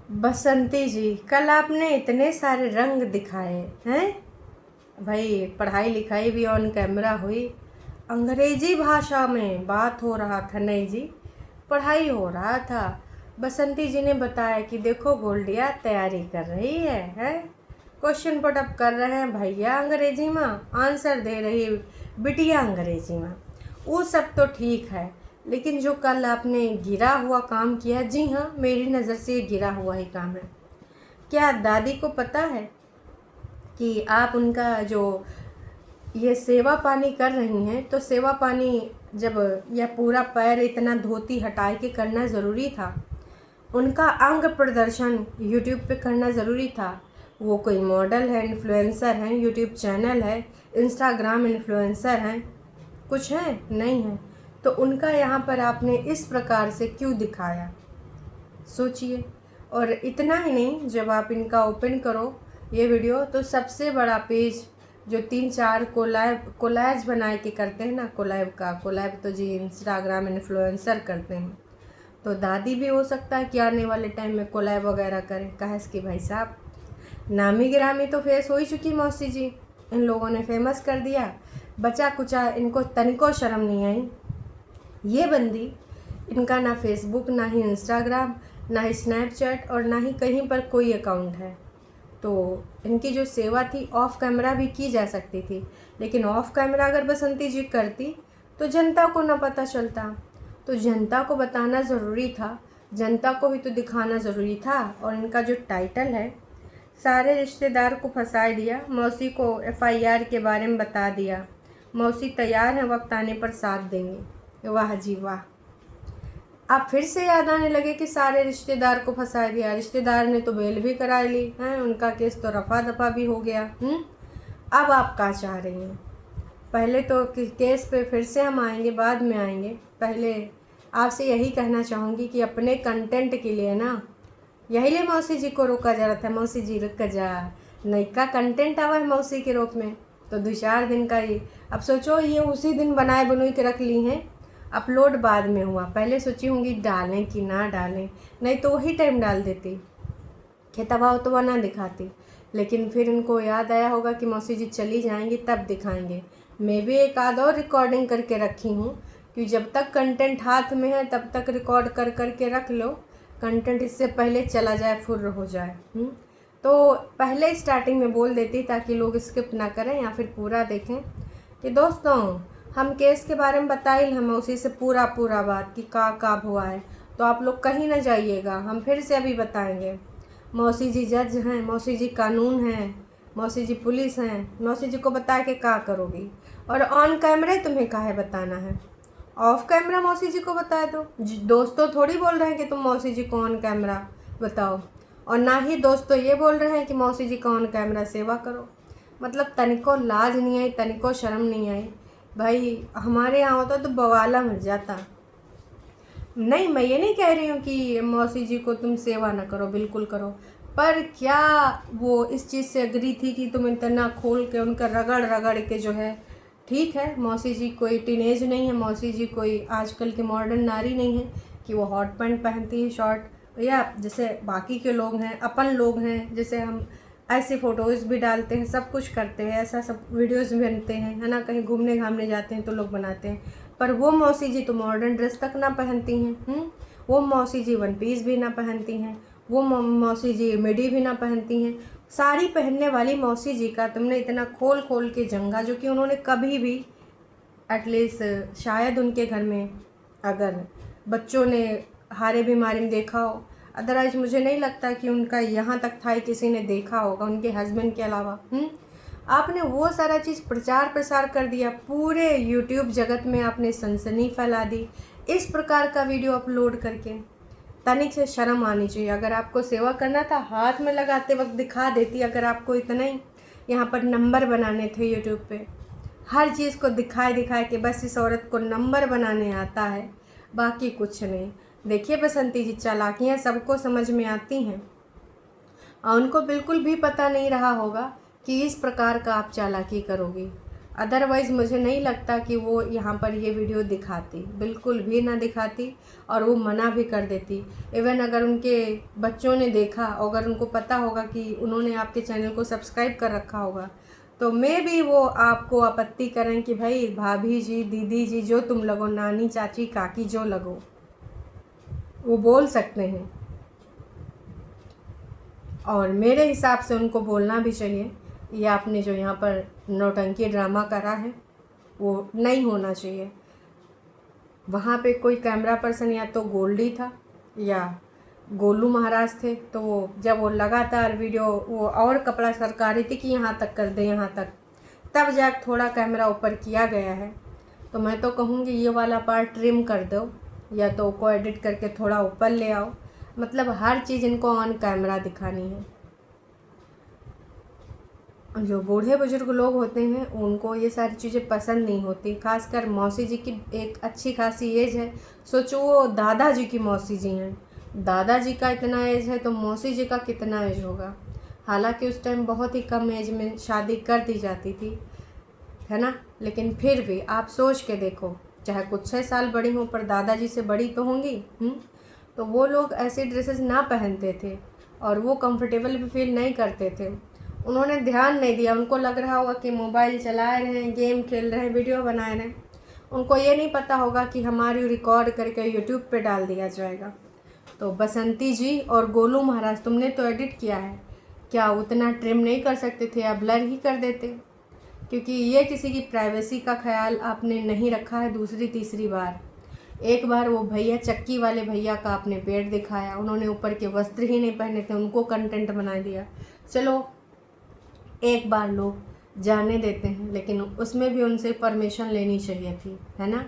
बसंती जी, कल आपने इतने सारे रंग दिखाए हैं। भाई पढ़ाई लिखाई भी ऑन कैमरा हुई, अंग्रेजी भाषा में बात हो रहा था। नहीं जी, पढ़ाई हो रहा था। बसंती जी ने बताया कि देखो गोल्डिया तैयारी कर रही है क्वेश्चन पुट अप कर रहे हैं भैया अंग्रेजी में, आंसर दे रही बिटिया अंग्रेजी में। वो सब तो ठीक है, लेकिन जो कल आपने गिरा हुआ काम किया, जी हाँ, मेरी नज़र से ये गिरा हुआ ही काम है। क्या दादी को पता है कि आप उनका जो ये सेवा पानी कर रही हैं, तो सेवा पानी जब यह पूरा पैर इतना धोती हटा के करना ज़रूरी था, उनका अंग प्रदर्शन यूट्यूब पे करना ज़रूरी था। वो कोई मॉडल है, इन्फ्लुएंसर हैं, यूट्यूब चैनल है, इंस्टाग्राम इन्फ्लुएंसर हैं, कुछ है नहीं है, तो उनका यहाँ पर आपने इस प्रकार से क्यों दिखाया, सोचिए। और इतना ही नहीं, जब आप इनका ओपन करो ये वीडियो, तो सबसे बड़ा पेज जो 3-4 कोलैज बनाए के करते हैं ना, कोलैब तो जी इंस्टाग्राम इन्फ्लुएंसर करते हैं, तो दादी भी हो सकता है कि आने वाले टाइम में कोलैब वगैरह करें। कहे कि भाई साहब, नामी गिरामी तो फेस हो ही चुकी मौसी जी, इन लोगों ने फेमस कर दिया, बचा कुचा इनको तनिको शर्म नहीं आई। ये बंदी, इनका ना फेसबुक, ना ही इंस्टाग्राम, ना ही स्नैपचैट और ना ही कहीं पर कोई अकाउंट है। तो इनकी जो सेवा थी ऑफ कैमरा भी की जा सकती थी, लेकिन ऑफ कैमरा अगर बसंती जी करती तो जनता को ना पता चलता। तो जनता को बताना ज़रूरी था, जनता को भी तो दिखाना ज़रूरी था। और इनका जो टाइटल है, सारे रिश्तेदार को फंसा दिया, मौसी को FIR के बारे में बता दिया, मौसी तैयार हैं, वक्त आने पर साथ देंगे। वाह जी वाह, आप फिर से याद आने लगे कि सारे रिश्तेदार को फंसा दिया। रिश्तेदार ने तो बेल भी करा ली है, उनका केस तो रफा दफा भी हो गया। अब आप क्या चाह रही हैं? पहले तो केस पे फिर से हम आएंगे, बाद में आएंगे। पहले आपसे यही कहना चाहूँगी कि अपने कंटेंट के लिए ना, यही लिए मौसी जी को रोका जा रहा था। मौसी जी रुक जा, नयका कंटेंट आवा है मौसी के रूप में, तो 2-4 दिन का ही। अब सोचो, ये उसी दिन बनाए बनोई के रख ली हैं, अपलोड बाद में हुआ। पहले सोची होंगी डालें कि ना डालें, नहीं तो वही टाइम डाल देती, खेतवा उतवा ना दिखाती। लेकिन फिर इनको याद आया होगा कि मौसी जी चली जाएंगी तब दिखाएंगे। मैं भी एक आध और रिकॉर्डिंग करके रखी हूँ कि जब तक कंटेंट हाथ में है तब तक रिकॉर्ड कर करके रख लो, कंटेंट इससे पहले चला जाए, फुर्र हो जाए। तो पहले स्टार्टिंग में बोल देती ताकि लोग स्किप ना करें या फिर पूरा देखें कि दोस्तों हम केस के बारे में बताइल, हम उसी से पूरा बात कि का हुआ है, तो आप लोग कहीं ना जाइएगा, हम फिर से अभी बताएंगे। मौसी जी जज हैं, मौसी जी कानून हैं, मौसी जी पुलिस हैं, मौसी जी को बता के क्या करोगी? और ऑन कैमरे तुम्हें काहे बताना है? ऑफ कैमरा मौसी जी को बता दो। दोस्तों थोड़ी बोल रहे हैं कि तुम मौसी जी को ऑन कैमरा बताओ, और ना ही दोस्तों ये बोल रहे हैं कि मौसी जी का ऑन कैमरा सेवा करो। मतलब तनिको लाज नहीं आई, तनिको शर्म नहीं आई। भाई हमारे यहाँ होता तो बवाला मच जाता। नहीं, मैं ये नहीं कह रही हूँ कि मौसी जी को तुम सेवा ना करो, बिल्कुल करो, पर क्या वो इस चीज़ से एग्री थी कि तुम इतना खोल के उनका रगड़ रगड़ के जो है? ठीक है, मौसी जी कोई टीनेज नहीं है, मौसी जी कोई आजकल की मॉडर्न नारी नहीं है कि वो हॉट पैंट पहनती है, शॉर्ट, या जैसे बाकी के लोग हैं, अपन लोग हैं, जैसे हम ऐसे फ़ोटोज़ भी डालते हैं, सब कुछ करते हैं, ऐसा सब वीडियोज़ भी बनते हैं, है ना, कहीं घूमने घामने जाते हैं तो लोग बनाते हैं। पर वो मौसी जी तो मॉडर्न ड्रेस तक ना पहनती हैं। वो मौसी जी वन पीस भी ना पहनती हैं, वो मौसी जी मिडी भी ना पहनती हैं। साड़ी पहनने वाली मौसी जी का तुमने इतना खोल खोल के जंगा, जो कि उन्होंने कभी भी एटलीस्ट शायद उनके घर में अगर बच्चों ने हारे बीमारी में देखा हो, अदरवाइज मुझे नहीं लगता कि उनका यहाँ तक था किसी ने देखा होगा उनके हस्बैंड के अलावा। आपने वो सारा चीज़ प्रचार प्रसार कर दिया, पूरे यूट्यूब जगत में आपने सनसनी फैला दी इस प्रकार का वीडियो अपलोड करके। तनिक से शर्म आनी चाहिए। अगर आपको सेवा करना था, हाथ में लगाते वक्त दिखा देती। अगर आपको इतना ही यहाँ पर नंबर बनाने थे यूट्यूब पे, हर चीज़ को दिखाए कि बस इस औरत को नंबर बनाने आता है, बाकी कुछ नहीं। देखिए बसंती जी, चालाकियाँ सबको समझ में आती हैं, और उनको बिल्कुल भी पता नहीं रहा होगा कि इस प्रकार का आप चालाकी करोगी। अदरवाइज़ मुझे नहीं लगता कि वो यहाँ पर ये वीडियो दिखाती, बिल्कुल भी ना दिखाती, और वो मना भी कर देती। इवन अगर उनके बच्चों ने देखा, अगर उनको पता होगा कि उन्होंने आपके चैनल को सब्सक्राइब कर रखा होगा, तो मे भी वो आपको आपत्ति करें कि भाई भाभी जी, दीदी जी, जो तुम लगो, नानी, चाची, काकी, जो लगो, वो बोल सकते हैं। और मेरे हिसाब से उनको बोलना भी चाहिए, ये आपने जो यहाँ पर नौटंकी ड्रामा करा है वो नहीं होना चाहिए। वहाँ पे कोई कैमरा पर्सन या तो गोल्डी था या गोलू महाराज थे, तो वो जब वो लगातार वीडियो वो और कपड़ा सरका रही थी कि यहाँ तक कर दे, यहाँ तक, तब जाकर थोड़ा कैमरा ऊपर किया गया है। तो मैं तो कहूँगी ये वाला पार्ट ट्रिम कर दो, या तो को एडिट करके थोड़ा ऊपर ले आओ। मतलब हर चीज़ इनको ऑन कैमरा दिखानी है। जो बूढ़े बुजुर्ग लोग होते हैं उनको ये सारी चीज़ें पसंद नहीं होती। खासकर मौसी जी की एक अच्छी खासी एज है, सोचो वो दादाजी की मौसी जी हैं, दादाजी का इतना एज है तो मौसी जी का कितना एज होगा। हालांकि उस टाइम बहुत ही कम एज में शादी कर दी जाती थी, है ना, लेकिन फिर भी आप सोच के देखो, चाहे कुछ 6 साल बड़ी हों पर दादाजी से बड़ी तो होंगी। तो वो लोग ऐसे ड्रेसेस ना पहनते थे और वो कंफर्टेबल भी फील नहीं करते थे। उन्होंने ध्यान नहीं दिया, उनको लग रहा होगा कि मोबाइल चला रहे हैं, गेम खेल रहे हैं, वीडियो बना रहे हैं। उनको ये नहीं पता होगा कि हमारी रिकॉर्ड करके यूट्यूब पे डाल दिया जाएगा। तो बसंती जी और गोलू महाराज, तुमने तो एडिट किया है, क्या उतना ट्रिम नहीं कर सकते थे या ब्लर ही कर देते? क्योंकि ये किसी की प्राइवेसी का ख्याल आपने नहीं रखा है। दूसरी तीसरी बार, एक बार वो भैया, चक्की वाले भैया का आपने पेट दिखाया, उन्होंने ऊपर के वस्त्र ही नहीं पहने थे, उनको कंटेंट बना दिया। चलो एक बार लोग जाने देते हैं, लेकिन उसमें भी उनसे परमिशन लेनी चाहिए थी, है ना।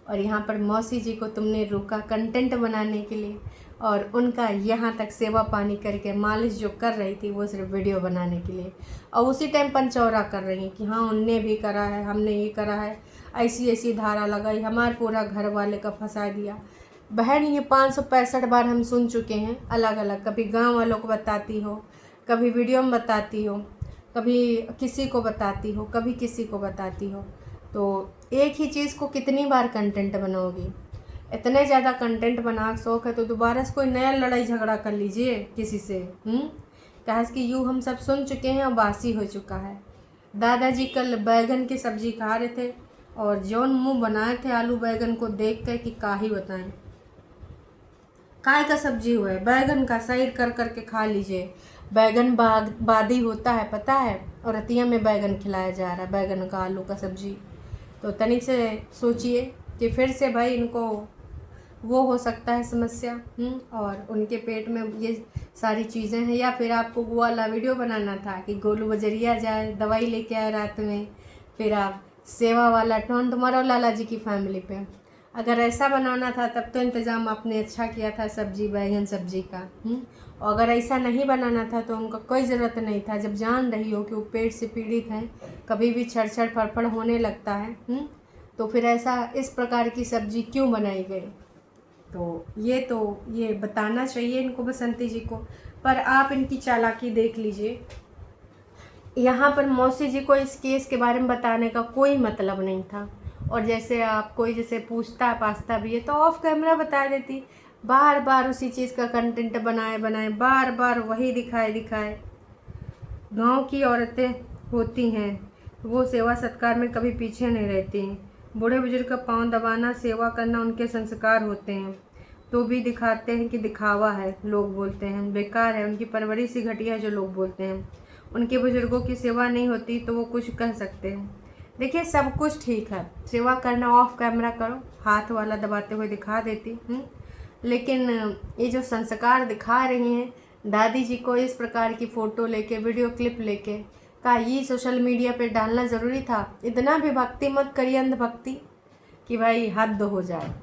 और यहाँ पर मौसी जी को तुमने रोका कंटेंट बनाने के लिए, और उनका यहाँ तक सेवा पानी करके मालिश जो कर रही थी वो सिर्फ वीडियो बनाने के लिए, और उसी टाइम पंचौरा कर रही हैं कि हाँ उनने भी करा है, हमने ये करा है, ऐसी ऐसी धारा लगाई, हमारे पूरा घर वाले का फंसा दिया। बहन ये 565 बार हम सुन चुके हैं अलग अलग, कभी गांव वालों को बताती हो, कभी वीडियो में बताती हो, कभी किसी को बताती हो, कभी किसी को बताती हो। तो एक ही चीज़ को कितनी बार कंटेंट बनाओगी? इतने ज़्यादा कंटेंट बना शौक है तो दोबारा से कोई नया लड़ाई झगड़ा कर लीजिए किसी से। कहा कि यूँ हम सब सुन चुके हैं और बासी हो चुका है। दादाजी कल बैगन की सब्ज़ी खा रहे थे और जौन मुंह बनाए थे आलू बैगन को देख कर कि का ही बताएं, काय का सब्जी हुआ है, बैगन का साइड कर करके खा लीजिए। बैगन बादी होता है पता है, और रतिया में बैगन खिलाया जा रहा है, बैगन का आलू का सब्जी। तो तनिक से सोचिए कि फिर से भाई इनको वो हो सकता है समस्या, और उनके पेट में ये सारी चीज़ें हैं। या फिर आपको वो वाला वीडियो बनाना था कि गोलू बजरिया जाए, दवाई लेके आए रात में, फिर आप सेवा वाला टोंट मारो लाला जी की फैमिली पे। अगर ऐसा बनाना था तब तो इंतज़ाम आपने अच्छा किया था सब्जी, बैगन सब्जी का। और अगर ऐसा नहीं बनाना था तो उनका कोई ज़रूरत नहीं था। जब जान रही हो कि वो पेट से पीड़ित हैं, कभी भी छड़ फड़फड़ होने लगता है, तो फिर ऐसा इस प्रकार की सब्जी क्यों बनाई गई? तो ये बताना चाहिए इनको, बसंती जी को। पर आप इनकी चालाकी देख लीजिए, यहाँ पर मौसी जी को इस केस के बारे में बताने का कोई मतलब नहीं था। और जैसे आप कोई जैसे पूछता पाछता भी है तो ऑफ कैमरा बता देती। बार बार उसी चीज़ का कंटेंट बनाए बार बार वही दिखाए। गांव की औरतें होती हैं वो सेवा सत्कार में कभी पीछे नहीं रहती हैं। बूढ़े बुजुर्ग का पाँव दबाना, सेवा करना उनके संस्कार होते हैं, तो भी दिखाते हैं कि दिखावा है, लोग बोलते हैं। बेकार है, उनकी परवरिश ही घटिया है जो लोग बोलते हैं। उनके बुजुर्गों की सेवा नहीं होती तो वो कुछ कह सकते हैं। देखिए सब कुछ ठीक है, सेवा करना ऑफ कैमरा करो, हाथ वाला दबाते हुए दिखा देती, लेकिन ये जो संस्कार दिखा रही हैं दादी जी को, इस प्रकार की फ़ोटो लेके, वीडियो क्लिप लेके, का ये सोशल मीडिया पे डालना ज़रूरी था? इतना भी भक्ति मत करिए, अंधभक्ति कि भाई हद हो जाए।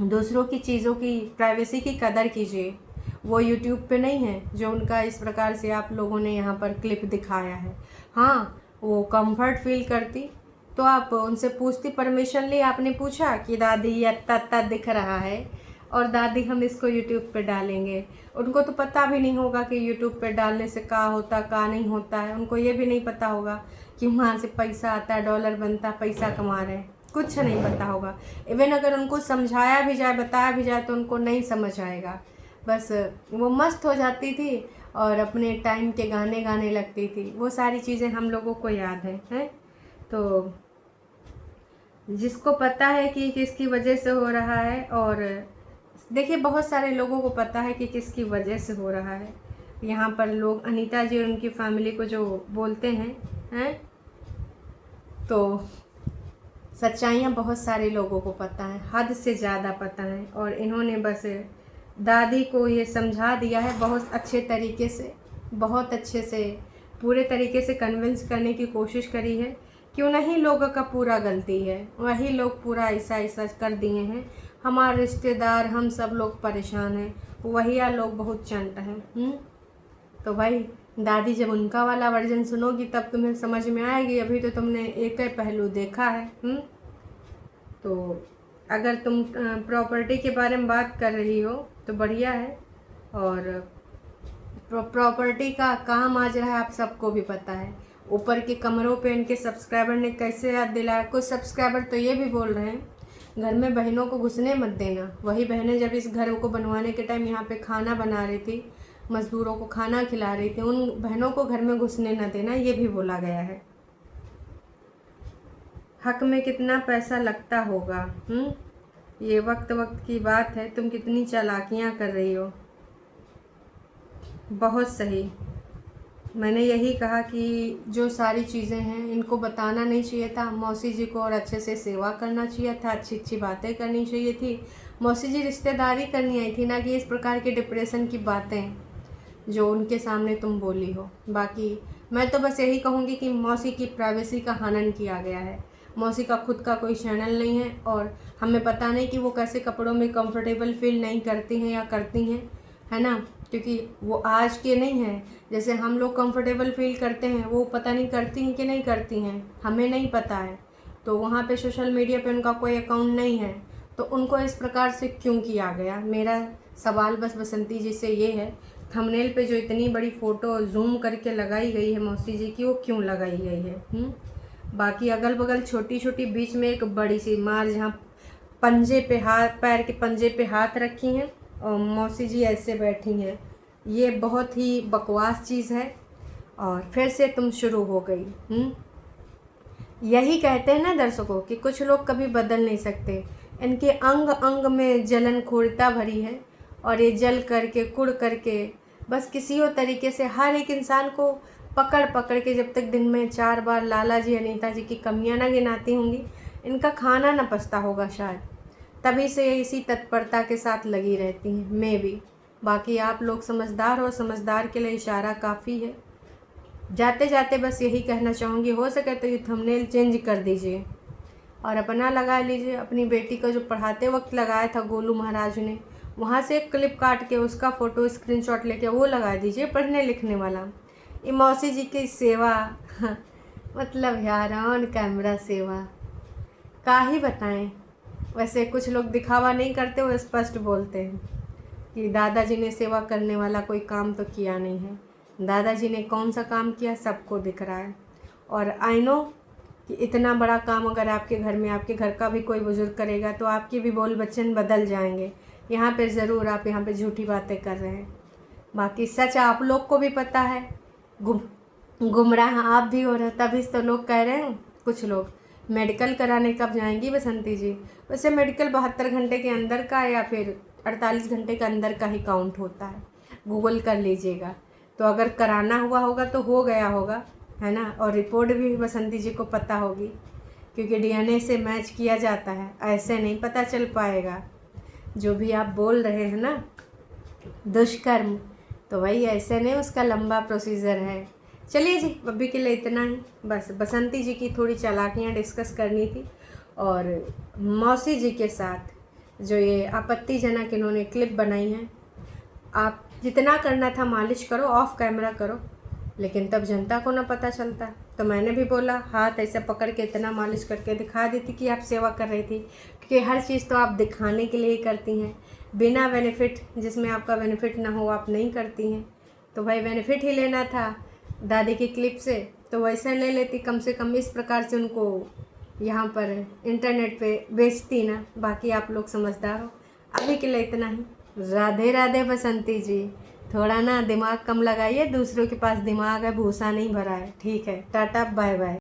दूसरों की चीज़ों की प्राइवेसी की कदर कीजिए। वो यूट्यूब पे नहीं है जो उनका इस प्रकार से आप लोगों ने यहाँ पर क्लिप दिखाया है। हाँ, वो कंफर्ट फील करती तो आप उनसे पूछती, परमिशन ली, आपने पूछा कि दादी ये अत्ता दिख रहा है और दादी हम इसको यूट्यूब पे डालेंगे। उनको तो पता भी नहीं होगा कि यूट्यूब पे डालने से क्या होता क्या नहीं होता है। उनको ये भी नहीं पता होगा कि वहाँ से पैसा आता है, डॉलर बनता है, पैसा कमा रहे हैं, कुछ नहीं पता होगा। इवन अगर उनको समझाया भी जाए, बताया भी जाए, तो उनको नहीं समझ आएगा। बस वो मस्त हो जाती थी और अपने टाइम के गाने गाने लगती थी। वो सारी चीज़ें हम लोगों को याद हैं। तो जिसको पता है कि किसकी वजह से हो रहा है, और देखिए बहुत सारे लोगों को पता है कि किसकी वजह से हो रहा है। यहाँ पर लोग अनीता जी और उनकी फैमिली को जो बोलते हैं तो सच्चाइयाँ बहुत सारे लोगों को पता है, हद से ज़्यादा पता है। और इन्होंने बस दादी को ये समझा दिया है बहुत अच्छे तरीके से, बहुत अच्छे से, पूरे तरीके से कन्विंस करने की कोशिश करी है। क्यों नहीं, लोगों का पूरा गलती है, वही लोग पूरा ऐसा ऐसा कर दिए हैं। हमारे रिश्तेदार, हम सब लोग परेशान हैं, वही लोग बहुत चंट हैं। तो भाई दादी जब उनका वाला वर्जन सुनोगी तब तुम्हें समझ में आएगी। अभी तो तुमने एक ही पहलू देखा है। तो अगर तुम प्रॉपर्टी के बारे में बात कर रही हो तो बढ़िया है। और प्रॉपर्टी का काम आज रहा है, आप सबको भी पता है। ऊपर के कमरों पे इनके सब्सक्राइबर ने कैसे याद दिलाया। कुछ सब्सक्राइबर तो ये भी बोल रहे हैं घर में बहनों को घुसने मत देना। वही बहनें जब इस घर को बनवाने के टाइम यहाँ पे खाना बना रही थी, मज़दूरों को खाना खिला रही थी, उन बहनों को घर में घुसने न देना, ये भी बोला गया है। हक में कितना पैसा लगता होगा। ये वक्त की बात है। तुम कितनी चालाकियाँ कर रही हो। बहुत सही। मैंने यही कहा कि जो सारी चीज़ें हैं इनको बताना नहीं चाहिए था मौसी जी को, और अच्छे से सेवा करना चाहिए था, अच्छी अच्छी बातें करनी चाहिए थी। मौसी जी रिश्तेदारी करनी आई थी, ना कि इस प्रकार के डिप्रेशन की बातें जो उनके सामने तुम बोली हो। बाकी मैं तो बस यही कहूँगी कि मौसी की प्राइवेसी का हनन किया गया है। मौसी का खुद का कोई चैनल नहीं है, और हमें पता नहीं कि वो कैसे कपड़ों में कंफर्टेबल फील नहीं करती हैं या करती हैं, है ना। क्योंकि वो आज के नहीं हैं, जैसे हम लोग कंफर्टेबल फील करते हैं, वो पता नहीं करती हैं कि नहीं करती हैं, हमें नहीं पता है। तो वहाँ पे सोशल मीडिया पे उनका कोई अकाउंट नहीं है, तो उनको इस प्रकार से क्यों किया गया। मेरा सवाल बस बसंती जी से ये है, थंबनेल पे जो इतनी बड़ी फ़ोटो जूम करके लगाई गई है मौसी जी की, वो क्यों लगाई गई है। बाकी अगल बगल छोटी छोटी, बीच में एक बड़ी सी मार जहाँ पंजे पे हाथ, पैर के पंजे पे हाथ रखी हैं और मौसी जी ऐसे बैठी हैं, ये बहुत ही बकवास चीज़ है। और फिर से तुम शुरू हो गई। यही कहते हैं ना दर्शकों कि कुछ लोग कभी बदल नहीं सकते। इनके अंग अंग में जलन खोरता भरी है, और ये जल करके कुड़ करके बस किसी और तरीके से हर एक इंसान को पकड़ पकड़ के, जब तक दिन में 4 बार लाला जी अनीता जी की कमियां ना गिनाती होंगी, इनका खाना न पचता होगा शायद, तभी से ये इसी तत्परता के साथ लगी रहती हैं। मैं भी, बाकी आप लोग समझदार हो, समझदार के लिए इशारा काफ़ी है। जाते जाते बस यही कहना चाहूँगी, हो सके तो ये थंबनेल चेंज कर दीजिए और अपना लगा लीजिए। अपनी बेटी को जो पढ़ाते वक्त लगाया था गोलू महाराज ने, वहाँ से एक क्लिप काट के उसका फ़ोटो स्क्रीनशॉट लेके वो लगा दीजिए, पढ़ने लिखने वाला। ये मौसी जी की सेवा मतलब यार ऑन कैमरा सेवा का ही बताएं। वैसे कुछ लोग दिखावा नहीं करते, वो स्पष्ट बोलते हैं कि दादाजी ने सेवा करने वाला कोई काम तो किया नहीं है। दादाजी ने कौन सा काम किया सबको दिख रहा है। और आई नो कि इतना बड़ा काम अगर आपके घर में, आपके घर का भी कोई बुजुर्ग करेगा तो आपके भी बोल वचन बदल जाएंगे। यहाँ पे ज़रूर आप यहाँ पे झूठी बातें कर रहे हैं। बाकी सच आप लोग को भी पता है, गुमराह आप भी हो रहे, तभी तो लोग कह रहे हैं कुछ लोग मेडिकल कराने कब जाएंगी बसंती जी। वैसे मेडिकल 72 घंटे के अंदर का या फिर 48 घंटे के अंदर का ही काउंट होता है, गूगल कर लीजिएगा। तो अगर कराना हुआ होगा तो हो गया होगा, है ना। और रिपोर्ट भी बसंती जी को पता होगी, क्योंकि डीएनए से मैच किया जाता है, ऐसे नहीं पता चल पाएगा। जो भी आप बोल रहे हैं ना दुष्कर्म, तो वही ऐसे नहीं, उसका लंबा प्रोसीजर है। चलिए जी, अभी के लिए इतना ही। बस बसंती जी की थोड़ी चालाकियाँ डिस्कस करनी थी, और मौसी जी के साथ जो ये आपत्तिजनक इन्होंने क्लिप बनाई है, आप जितना करना था मालिश करो, ऑफ कैमरा करो, लेकिन तब जनता को ना पता चलता। तो मैंने भी बोला हाथ ऐसे पकड़ के इतना मालिश करके दिखा देती कि आप सेवा कर रही थी, क्योंकि हर चीज़ तो आप दिखाने के लिए ही करती हैं, बिना बेनिफिट, जिसमें आपका बेनिफिट ना हो आप नहीं करती हैं। तो भाई बेनिफिट ही लेना था दादी की क्लिप से, तो वैसे ले लेती, कम से कम इस प्रकार से उनको यहाँ पर इंटरनेट पे बेचती ना। बाकी आप लोग समझदार हो। अभी के लिए इतना ही। राधे राधे बसंती जी। थोड़ा ना दिमाग कम लगाइए, दूसरों के पास दिमाग है, भूसा नहीं भरा है। ठीक है, टाटा बाय बाय।